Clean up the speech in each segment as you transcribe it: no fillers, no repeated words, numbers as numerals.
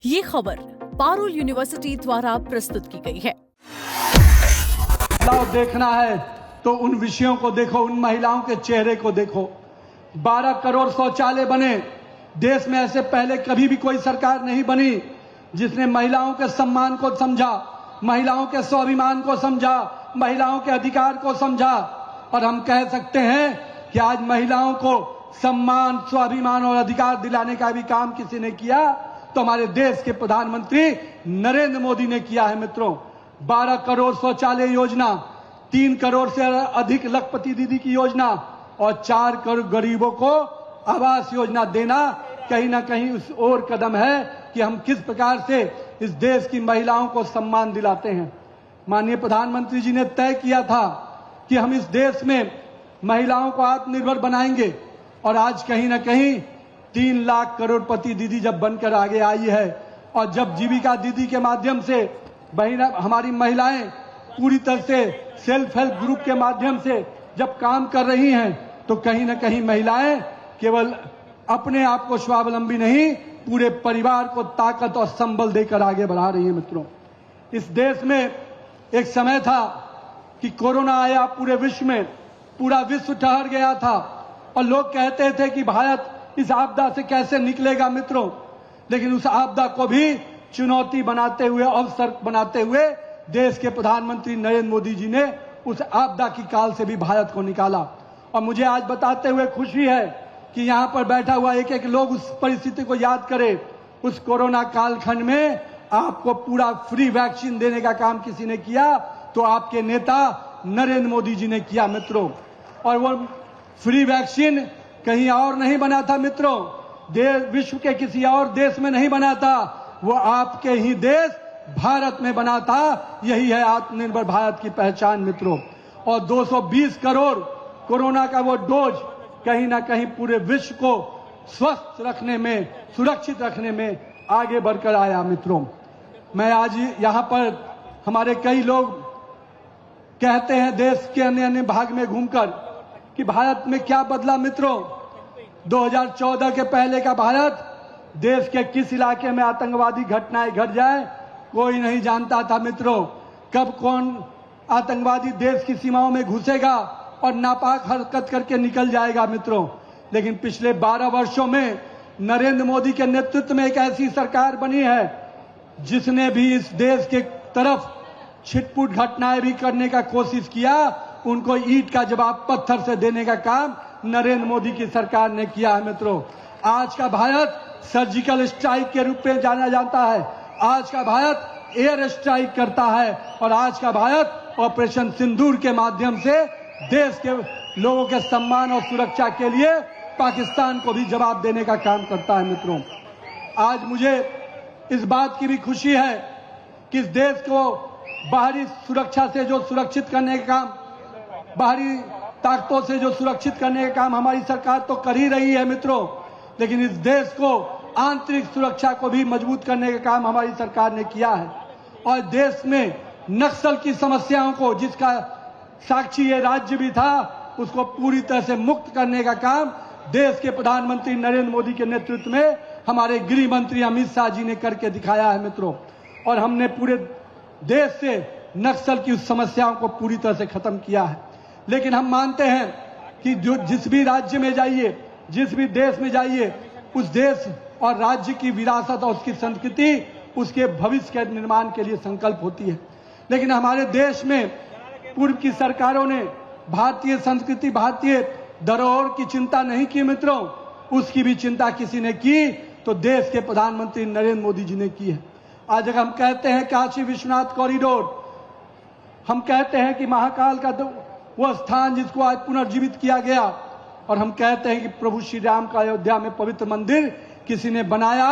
ये खबर पारुल यूनिवर्सिटी द्वारा प्रस्तुत की गई है। देखना है तो उन विषयों को देखो, उन महिलाओं के चेहरे को देखो। 12 करोड़ शौचालय बने। देश में ऐसे पहले कभी भी कोई सरकार नहीं बनी जिसने महिलाओं के सम्मान को समझा, महिलाओं के स्वाभिमान को समझा, महिलाओं के अधिकार को समझा। और हम कह सकते हैं कि आज महिलाओं को सम्मान, स्वाभिमान और अधिकार दिलाने का भी काम किसी ने किया तो हमारे देश के प्रधानमंत्री नरेंद्र मोदी ने किया है। मित्रों, 12 करोड़ शौचालय योजना, 3 करोड़ से अधिक लखपति दीदी की योजना और 4 करोड़ गरीबों को आवास योजना देना कहीं ना कहीं उस और कदम है कि हम किस प्रकार से इस देश की महिलाओं को सम्मान दिलाते हैं। माननीय प्रधानमंत्री जी ने तय किया था कि हम इस देश में महिलाओं को आत्मनिर्भर बनाएंगे और आज कहीं ना कहीं 3 लाख करोड़पति दीदी जब बनकर आगे आई है और जब जीविका दीदी के माध्यम से हमारी महिलाएं पूरी तरह से सेल्फ हेल्प ग्रुप के माध्यम से जब काम कर रही हैं तो कहीं ना कहीं महिलाएं केवल अपने आप को स्वावलंबी नहीं, पूरे परिवार को ताकत और संबल देकर आगे बढ़ा रही है। मित्रों, इस देश में एक समय था कि कोरोना आया, पूरे विश्व में पूरा विश्व ठहर गया था और लोग कहते थे कि भारत इस आपदा से कैसे निकलेगा। मित्रों, लेकिन उस आपदा को भी चुनौती बनाते हुए, अवसर बनाते हुए देश के प्रधानमंत्री नरेंद्र मोदी जी ने उस आपदा की काल से भी भारत को निकाला। और मुझे आज बताते हुए खुशी है कि यहां पर बैठा हुआ एक एक लोग उस परिस्थिति को याद करे। उस कोरोना कालखंड में आपको पूरा फ्री वैक्सीन देने का काम किसी ने किया तो आपके नेता नरेंद्र मोदी जी ने किया। मित्रों, और वो फ्री वैक्सीन कहीं और नहीं बना था। मित्रों, विश्व के किसी और देश में नहीं बना था, वो आपके ही देश भारत में बना था। यही है आत्मनिर्भर भारत की पहचान। मित्रों, और 220 करोड़ कोरोना का वो डोज कहीं ना कहीं पूरे विश्व को स्वस्थ रखने में, सुरक्षित रखने में आगे बढ़कर आया। मित्रों, मैं आज यहाँ पर हमारे कई लोग कहते हैं देश के अन्य अन्य भाग में घूमकर कि भारत में क्या बदला। मित्रों, 2014 के पहले का भारत, देश के किस इलाके में आतंकवादी घटनाएं घट जाए कोई नहीं जानता था। मित्रों, कब कौन आतंकवादी देश की सीमाओं में घुसेगा और नापाक हरकत करके निकल जाएगा। मित्रों, लेकिन पिछले 12 वर्षों में नरेंद्र मोदी के नेतृत्व में एक ऐसी सरकार बनी है जिसने भी इस देश के तरफ छिटपुट घटनाएं भी करने का कोशिश किया, उनको ईंट का जवाब पत्थर से देने का काम नरेंद्र मोदी की सरकार ने किया है। मित्रों, आज का भारत सर्जिकल स्ट्राइक के रूप में जाना जाता है। आज का भारत एयर स्ट्राइक करता है और आज का भारत ऑपरेशन सिंदूर के माध्यम से देश के लोगों के सम्मान और सुरक्षा के लिए पाकिस्तान को भी जवाब देने का काम करता है। मित्रों, आज मुझे इस बात की भी खुशी है कि इस देश को बाहरी सुरक्षा से जो सुरक्षित करने का काम, बाहरी ताकतों से जो सुरक्षित करने का काम हमारी सरकार तो कर ही रही है। मित्रों, लेकिन इस देश को आंतरिक सुरक्षा को भी मजबूत करने का काम हमारी सरकार ने किया है। और देश में नक्सल की समस्याओं को, जिसका साक्षी ये राज्य भी था, उसको पूरी तरह से मुक्त करने का काम देश के प्रधानमंत्री नरेंद्र मोदी के नेतृत्व में हमारे गृह मंत्री अमित शाह जी ने करके दिखाया है। मित्रों, और हमने पूरे देश से नक्सल की उस समस्याओं को पूरी तरह से खत्म किया है। लेकिन हम मानते हैं कि जो जिस भी राज्य में जाइए, जिस भी देश में जाइए, उस देश और राज्य की विरासत और उसकी संस्कृति उसके भविष्य के निर्माण के लिए संकल्प होती है। लेकिन हमारे देश में पूर्व की सरकारों ने भारतीय संस्कृति, भारतीय धरोहर की चिंता नहीं की। मित्रों, उसकी भी चिंता किसी ने की तो देश के प्रधानमंत्री नरेंद्र मोदी जी ने की है। आज अगर हम कहते हैं काशी विश्वनाथ कॉरिडोर, हम कहते हैं कि महाकाल का वो स्थान जिसको आज पुनर्जीवित किया गया, और हम कहते हैं कि प्रभु श्री राम का अयोध्या में पवित्र मंदिर किसी ने बनाया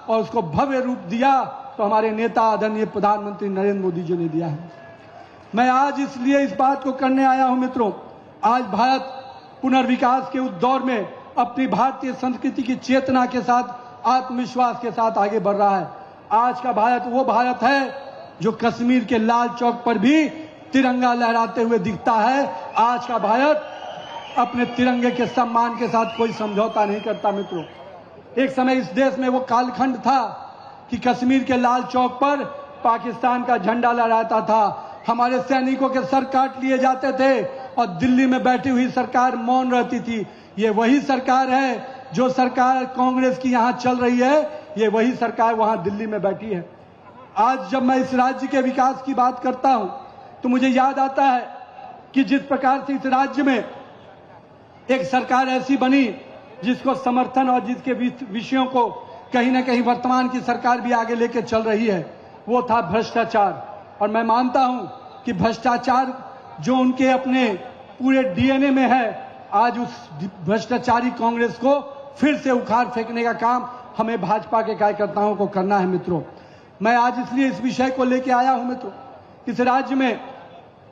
और उसको भव्य रूप दिया तो हमारे नेता आदरणीय प्रधानमंत्री नरेंद्र मोदी जी ने दिया है। मैं आज इसलिए इस बात को करने आया हूं। मित्रों, आज भारत पुनर्विकास के उस दौर में अपनी भारतीय संस्कृति की चेतना के साथ, आत्मविश्वास के साथ आगे बढ़ रहा है। आज का भारत वो भारत है जो कश्मीर के लाल चौक पर भी तिरंगा लहराते हुए दिखता है। आज का भारत अपने तिरंगे के सम्मान के साथ कोई समझौता नहीं करता। मित्रों, एक समय इस देश में वो कालखंड था कि कश्मीर के लाल चौक पर पाकिस्तान का झंडा लहराता था, हमारे सैनिकों के सर काट लिए जाते थे और दिल्ली में बैठी हुई सरकार मौन रहती थी। ये वही सरकार है जो सरकार कांग्रेस की यहां चल रही है, ये वही सरकार वहां दिल्ली में बैठी है। आज जब मैं इस राज्य के विकास की बात करता हूं तो मुझे याद आता है कि जिस प्रकार से इस राज्य में एक सरकार ऐसी बनी जिसको समर्थन और जिसके विषयों को कहीं ना कहीं वर्तमान की सरकार भी आगे लेकर चल रही है, वो था भ्रष्टाचार। और मैं मानता हूं कि भ्रष्टाचार जो उनके अपने पूरे डीएनए में है, आज उस भ्रष्टाचारी कांग्रेस को फिर से उखाड़ फेंकने का काम हमें भाजपा के कार्यकर्ताओं को करना है। मित्रों, मैं आज इसलिए इस विषय को लेकर आया हूं। मित्रों, इस राज्य में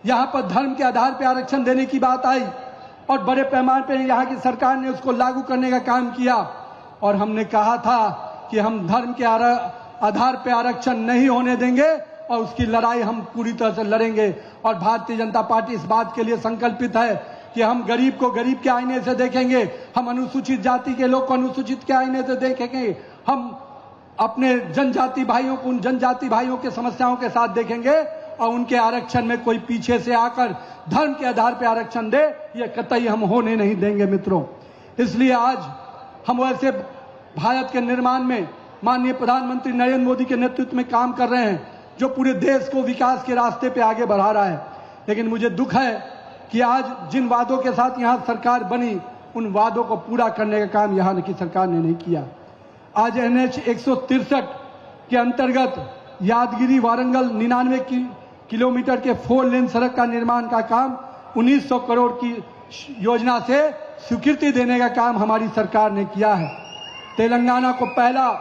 यहां पर धर्म के आधार पर आरक्षण देने की बात आई और बड़े पैमाने पर यहां की सरकार ने उसको लागू करने का काम किया और हमने कहा था कि हम धर्म के आधार पर आरक्षण नहीं होने देंगे और उसकी लड़ाई हम पूरी तरह से लड़ेंगे। और भारतीय जनता पार्टी इस बात के लिए संकल्पित है कि हम गरीब को गरीब के आईने से देखेंगे, हम अनुसूचित जाति के लोग को अनुसूचित के आईने से देखेंगे, हम अपने जनजाति भाइयों को उन जनजाति भाइयों के समस्याओं के साथ देखेंगे और उनके आरक्षण में कोई पीछे से आकर धर्म के आधार पर आरक्षण दे, यह कतई हम होने नहीं देंगे। मित्रों, इसलिए आज हम वैसे भारत के निर्माण में माननीय प्रधानमंत्री नरेंद्र मोदी के नेतृत्व में काम कर रहे हैं जो पूरे देश को विकास के रास्ते पे आगे बढ़ा रहा है। लेकिन मुझे दुख है कि आज जिन वादों के साथ यहां सरकार बनी, उन वादों को पूरा करने का काम यहां की सरकार ने नहीं किया। आज NH 163 के अंतर्गत यादगिरी वारंगल 99 किलोमीटर के 4 लेन सड़क का निर्माण का काम 1900 करोड़ की योजना से स्वीकृति देने का काम हमारी सरकार ने किया है। तेलंगाना को पहला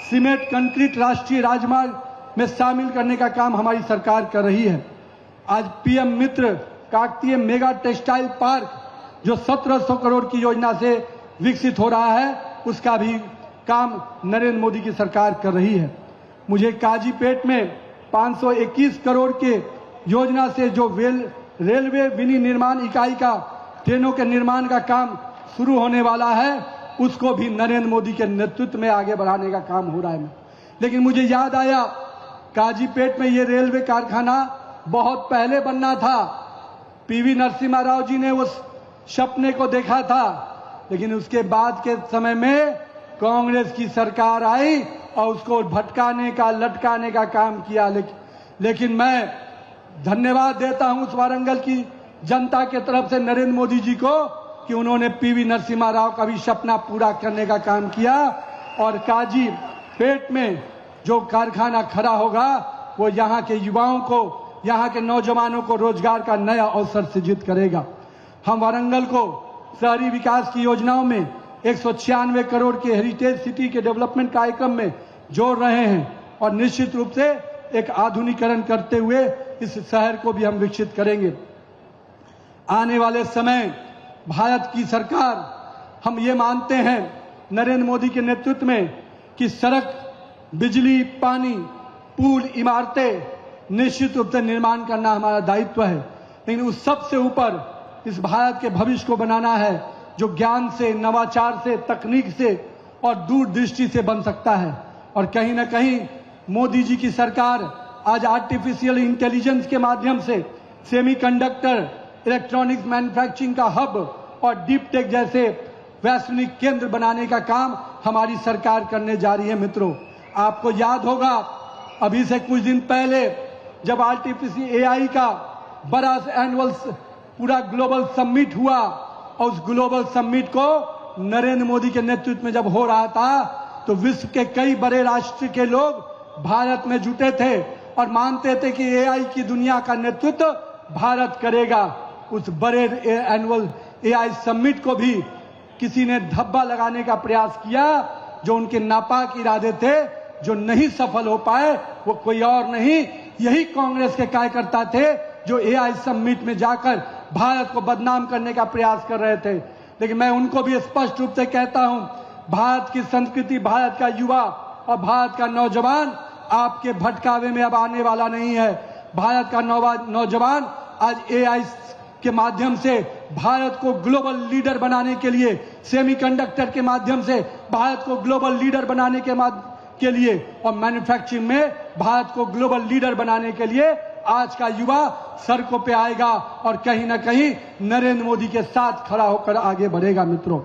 सीमेंट कंक्रीट राष्ट्रीय राजमार्ग में शामिल करने का काम हमारी सरकार कर रही है। आज PM मित्र काकतीय मेगा टेक्सटाइल पार्क जो 1700 करोड़ की योजना से विकसित हो रहा है, उसका भी काम नरेंद्र मोदी की सरकार कर रही है। मुझे काजीपेट में 521 करोड़ के योजना से जो रेलवे विनिर्माण इकाई का ट्रेनों के निर्माण का काम शुरू होने वाला है, उसको भी नरेंद्र मोदी के नेतृत्व में आगे बढ़ाने का काम हो रहा है। लेकिन मुझे याद आया, काजीपेट में ये रेलवे कारखाना बहुत पहले बनना था। PV नरसिम्हा राव जी ने उस सपने को देखा था, लेकिन उसके बाद के समय में कांग्रेस की सरकार आई और उसको भटकाने का लटकाने का काम किया। लेकिन मैं धन्यवाद देता हूं उस वारंगल की जनता के तरफ से नरेंद्र मोदी जी को कि उन्होंने PV नरसिम्हा राव का भी सपना पूरा करने का काम किया और काजीपेट में जो कारखाना खड़ा होगा वो यहाँ के युवाओं को, यहाँ के नौजवानों को रोजगार का नया अवसर सृजित करेगा। हम वारंगल को शहरी विकास की योजनाओं में 196 करोड़ के हेरिटेज सिटी के डेवलपमेंट कार्यक्रम में जोड़ रहे हैं और निश्चित रूप से एक आधुनिकीकरण करते हुए इस शहर को भी हम विकसित करेंगे। आने वाले समय भारत की सरकार, हम ये मानते हैं नरेंद्र मोदी के नेतृत्व में कि सड़क, बिजली, पानी, पुल, इमारतें निश्चित रूप से निर्माण करना हमारा दायित्व है। लेकिन उस सबसे ऊपर इस भारत के भविष्य को बनाना है जो ज्ञान से, नवाचार से, तकनीक से और दूरदृष्टि से बन सकता है। और कहीं ना कहीं मोदी जी की सरकार आज आर्टिफिशियल इंटेलिजेंस के माध्यम से सेमीकंडक्टर, इलेक्ट्रॉनिक्स मैन्युफैक्चरिंग का हब और डीप टेक जैसे वैश्विक केंद्र बनाने का काम हमारी सरकार करने जा रही है। मित्रों, आपको याद होगा अभी से कुछ दिन पहले जब आर्टिफिशियल AI का बड़ा एनुअल पूरा ग्लोबल समिट हुआ और उस ग्लोबल समिट को नरेंद्र मोदी के नेतृत्व में जब हो रहा था तो विश्व के कई बड़े राष्ट्र के लोग भारत में जुटे थे और मानते थे कि AI की दुनिया का नेतृत्व भारत करेगा। उस बड़े एनुअल AI समिट को भी किसी ने धब्बा लगाने का प्रयास किया। जो उनके नापाक इरादे थे, जो नहीं सफल हो पाए, वो कोई और नहीं, यही कांग्रेस के कार्यकर्ता थे जो AI समिट में जाकर भारत को बदनाम करने का प्रयास कर रहे थे। लेकिन मैं उनको भी स्पष्ट रूप से कहता हूं, भारत की संस्कृति, भारत का युवा और भारत का नौजवान आपके भटकावे में अब आने वाला नहीं है। भारत का नौजवान आज AI के माध्यम से भारत को ग्लोबल लीडर बनाने के लिए, सेमीकंडक्टर के माध्यम से भारत को ग्लोबल लीडर बनाने के के लिए और मैन्युफैक्चरिंग में भारत को ग्लोबल लीडर बनाने के लिए आज का युवा सड़कों पे आएगा और कहीं ना कहीं नरेंद्र मोदी के साथ खड़ा होकर आगे बढ़ेगा। मित्रों,